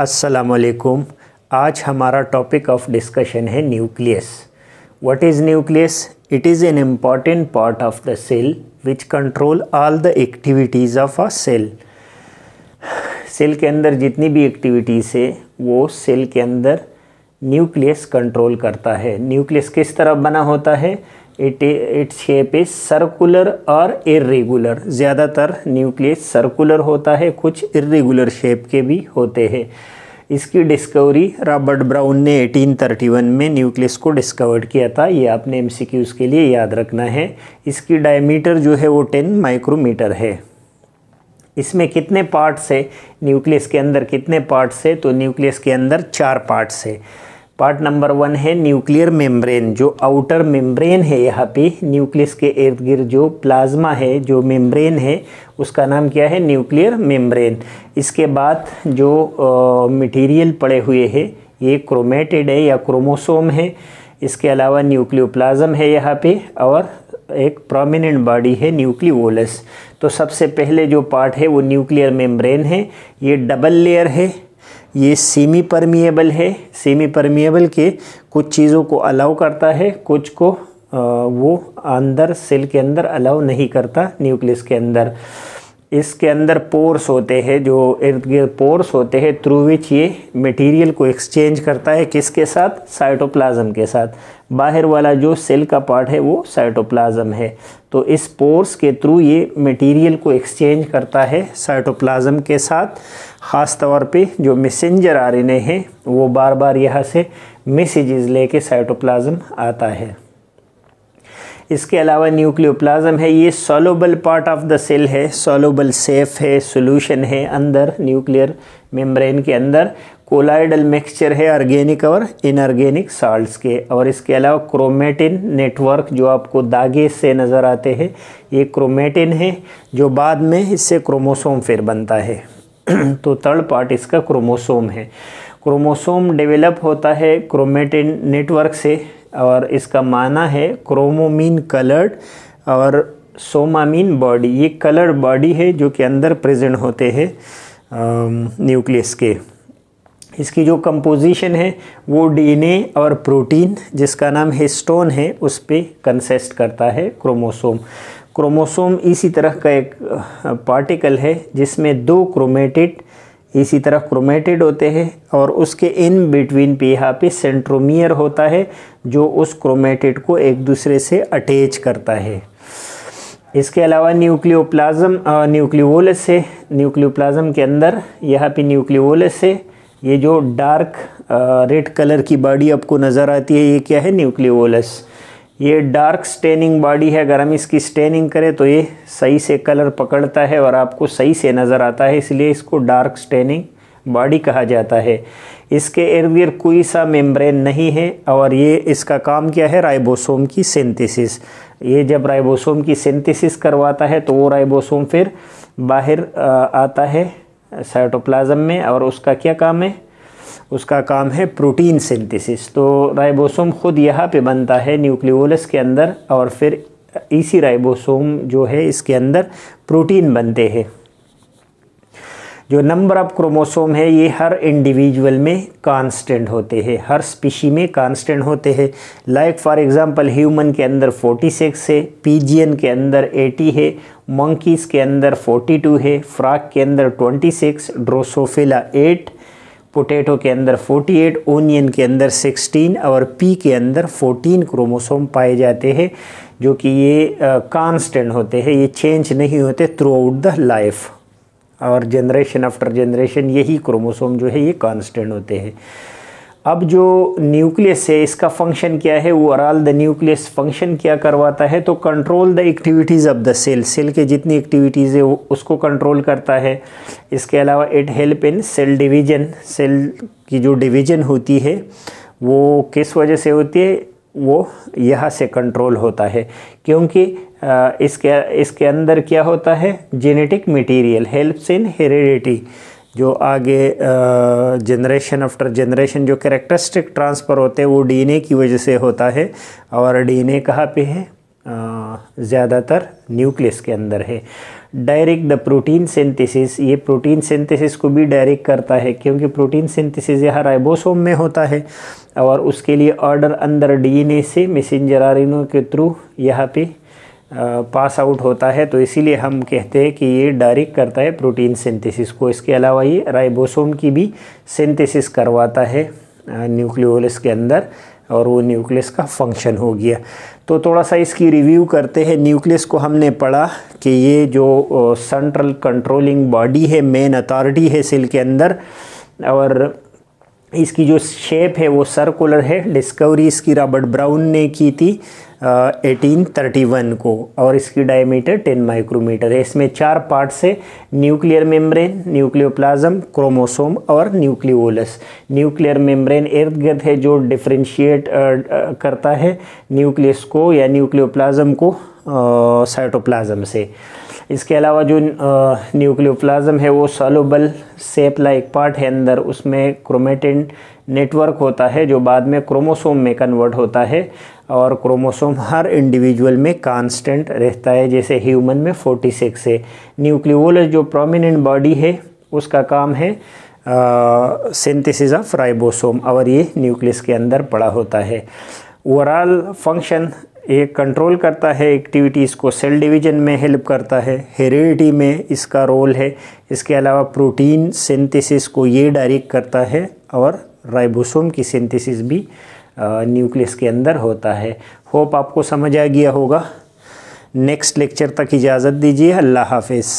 अस्सलामुअलैकुम। आज हमारा टॉपिक ऑफ डिस्कशन है nucleus. What is nucleus? It is an important part of the cell which control all the activities of a cell. Cell के अंदर जितनी भी एक्टिविटीज़ है वो सेल के अंदर न्यूक्लियस कंट्रोल करता है। न्यूक्लियस किस तरह बना होता है? इट्स शेप इज सर्कुलर और इर्रेगुलर। ज़्यादातर न्यूक्लियस सर्कुलर होता है, कुछ इर्रेगुलर शेप के भी होते हैं। इसकी डिस्कवरी रॉबर्ट ब्राउन ने 1831 में न्यूक्लियस को डिस्कवर्ड किया था। ये आपने एमसीक्यूज़ के लिए याद रखना है। इसकी डायमीटर जो है वो 10 माइक्रोमीटर है। इसमें कितने पार्ट्स है? न्यूक्लियस के अंदर कितने पार्ट्स है? तो न्यूक्लियस के अंदर 4 पार्ट्स है। पार्ट नंबर 1 है न्यूक्लियर मेम्ब्रेन। जो आउटर मेम्ब्रेन है यहाँ पे न्यूक्लियस के इर्द गिर्द जो प्लाज्मा है, जो मेम्ब्रेन है, उसका नाम क्या है? Nuclear membrane. इसके बाद जो मटेरियल पड़े हुए हैं ये क्रोमेटिड है या क्रोमोसोम है। इसके अलावा न्यूक्लियोप्लाज्म है यहाँ पे और एक प्रोमिनेंट बॉडी है न्यूक्लियोलस। तो सबसे पहले जो पार्ट है वो न्यूक्लियर मेम्ब्रेन है। ये डबल लेयर है, ये सेमी परमिएबल है। सेमी परमिएबल के कुछ चीज़ों को अलाउ करता है, कुछ को वो अंदर सेल के अंदर अलाउ नहीं करता न्यूक्लियस के अंदर। इसके अंदर पोर्स होते हैं, जो इर्द गिर्द पोर्स होते हैं थ्रू विच ये मटेरियल को एक्सचेंज करता है। किसके साथ? साइटोप्लाज्म के साथ। बाहर वाला जो सेल का पार्ट है वो साइटोप्लाज्म है। तो इस पोर्स के थ्रू ये मटेरियल को एक्सचेंज करता है साइटोप्लाज्म के साथ। ख़ास तौर पे जो मैसेंजर आरएनए है वो बार बार यहाँ से मैसेजेस लेके साइटोप्लाज्म आता है। इसके अलावा न्यूक्लियोप्लाज्म है, ये soluble part of the cell है, सॉल्युबल सेफ है, सॉल्यूशन है अंदर न्यूक्लियर मेम्ब्रेन के अंदर। कोलाइडल मिक्सचर है ऑर्गेनिक और इनऑर्गेनिक साल्ट्स के। और इसके अलावा क्रोमेटिन नेटवर्क जो आपको दागे से नज़र आते हैं, ये क्रोमेटिन है जो बाद में इससे क्रोमोसोम फिर बनता है। तो थर्ड पार्ट इसका क्रोमोसोम है। क्रोमोसोम डेवलप होता है क्रोमेटिन नेटवर्क से और इसका माना है क्रोमोमीन कलर्ड और सोमामीन बॉडी। ये कलर्ड बॉडी है जो कि अंदर प्रेजेंट होते हैं न्यूक्लियस के। इसकी जो कंपोजिशन है वो डीएनए और प्रोटीन जिसका नाम हिस्टोन है उस पे कंसिस्ट करता है क्रोमोसोम। क्रोमोसोम इसी तरह का एक पार्टिकल है जिसमें 2 क्रोमेटिड इसी तरह क्रोमेटिड होते हैं और उसके इन बिटवीन पे यहाँ पे सेंट्रोमियर होता है जो उस क्रोमेटिड को एक दूसरे से अटैच करता है। इसके अलावा न्यूक्लियोप्लाज्म न्यूक्लियोलस है। न्यूक्लियोप्लाज्म के अंदर यहाँ पे न्यूक्लियोलस है। ये जो डार्क रेड कलर की बॉडी आपको नज़र आती है ये क्या है? न्यूक्लियोलस। ये डार्क स्टेनिंग बॉडी है। अगर हम इसकी स्टेनिंग करें तो ये सही से कलर पकड़ता है और आपको सही से नज़र आता है, इसलिए इसको डार्क स्टेनिंग बॉडी कहा जाता है। इसके इर्द गिर्द कोई सा मेम्ब्रेन नहीं है और ये इसका काम क्या है? राइबोसोम की सिंथेसिस। ये जब राइबोसोम की सिंथेसिस करवाता है तो वो राइबोसोम फिर बाहर आता है साइटोप्लाज्म में और उसका क्या काम है? उसका काम है प्रोटीन सिंथेसिस। तो राइबोसोम खुद यहाँ पे बनता है न्यूक्लियोलस के अंदर और फिर इसी राइबोसोम जो है इसके अंदर प्रोटीन बनते हैं। जो नंबर ऑफ क्रोमोसोम है ये हर इंडिविजुअल में कांस्टेंट होते हैं, हर स्पीशी में कांस्टेंट होते हैं। लाइक फॉर एग्जांपल ह्यूमन के अंदर 46 है, पिजियन के अंदर 80 है, मंकीज़ के अंदर 42 है, फ्रॉग के अंदर 26, ड्रोसोफिला 8, पोटैटो के अंदर 48, ओनियन के अंदर 16 और पी के अंदर 14 क्रोमोसोम पाए जाते हैं जो कि ये कांस्टेंट होते हैं, ये चेंज नहीं होते थ्रू आउट द लाइफ और जनरेशन आफ्टर जनरेशन यही क्रोमोसोम जो है ये कांस्टेंट होते हैं। अब जो न्यूक्लियस है इसका फंक्शन क्या है? ओवरऑल द न्यूक्लियस फंक्शन क्या करवाता है? तो control the activities of the cell. Cell के जितनी एक्टिविटीज़ है उसको कंट्रोल करता है। इसके अलावा it help in cell division. Cell की जो डिवीजन होती है वो किस वजह से होती है? वो यहाँ से कंट्रोल होता है क्योंकि इसके अंदर क्या होता है? Genetic material helps in heredity. जो आगे जनरेशन आफ्टर जनरेशन जो कैरेक्टरिस्टिक ट्रांसफ़र होते हैं वो डीएनए की वजह से होता है और डीएनए कहाँ पे है? ज़्यादातर न्यूक्लियस के अंदर है। डायरेक्ट द प्रोटीन सिंथेसिस, ये प्रोटीन सिंथेसिस को भी डायरेक्ट करता है क्योंकि प्रोटीन सिंथेसिस यहाँ राइबोसोम में होता है और उसके लिए ऑर्डर अंदर डीएनए से मैसेंजर आरएनए के थ्रू यहाँ पे पास आउट होता है, तो इसीलिए हम कहते हैं कि ये डायरेक्ट करता है प्रोटीन सिंथेसिस को। इसके अलावा ये राइबोसोम की भी सिंथेसिस करवाता है न्यूक्लियोलस के अंदर, और वो न्यूक्लियस का फंक्शन हो गया। तो थोड़ा सा इसकी रिव्यू करते हैं। न्यूक्लियस को हमने पढ़ा कि ये जो सेंट्रल कंट्रोलिंग बॉडी है, मेन अथॉरिटी है सेल के अंदर, और इसकी जो शेप है वो सर्कुलर है। डिस्कवरी इसकी रॉबर्ट ब्राउन ने की थी 1831 को, और इसकी डायमीटर 10 माइक्रोमीटर है। इसमें 4 पार्ट्स है, न्यूक्लियर मेम्ब्रेन, न्यूक्लियोप्लाज्म, क्रोमोसोम और न्यूक्लियोलस। न्यूक्लियर मेम्ब्रेन इर्द गिर्द है जो डिफरेंशिएट करता है न्यूक्लियस को या न्यूक्लियोप्लाज्म को साइटोप्लाज्म से। इसके अलावा जो न्यूक्लियोप्लाज्म है वो सॉल्युबल सेप लाइक पार्ट है अंदर, उसमें क्रोमेटिन नेटवर्क होता है जो बाद में क्रोमोसोम में कन्वर्ट होता है, और क्रोमोसोम हर इंडिविजुअल में कांस्टेंट रहता है, जैसे ह्यूमन में 46 है। न्यूक्लियोलस जो प्रोमिनेंट बॉडी है उसका काम है सिंथेसिस ऑफ राइबोसोम, और ये न्यूक्लियस के अंदर पड़ा होता है। ओवरऑल फंक्शन ये कंट्रोल करता है एक्टिविटीज़ को, सेल डिवीजन में हेल्प करता है, हेरिडिटी में इसका रोल है। इसके अलावा प्रोटीन सिंथेसिस को ये डायरेक्ट करता है, और राइबोसोम की सिंथेसिस भी न्यूक्लियस के अंदर होता है। होप आपको समझ आ गया होगा। नेक्स्ट लेक्चर तक इजाज़त दीजिए। अल्लाह हाफिज़।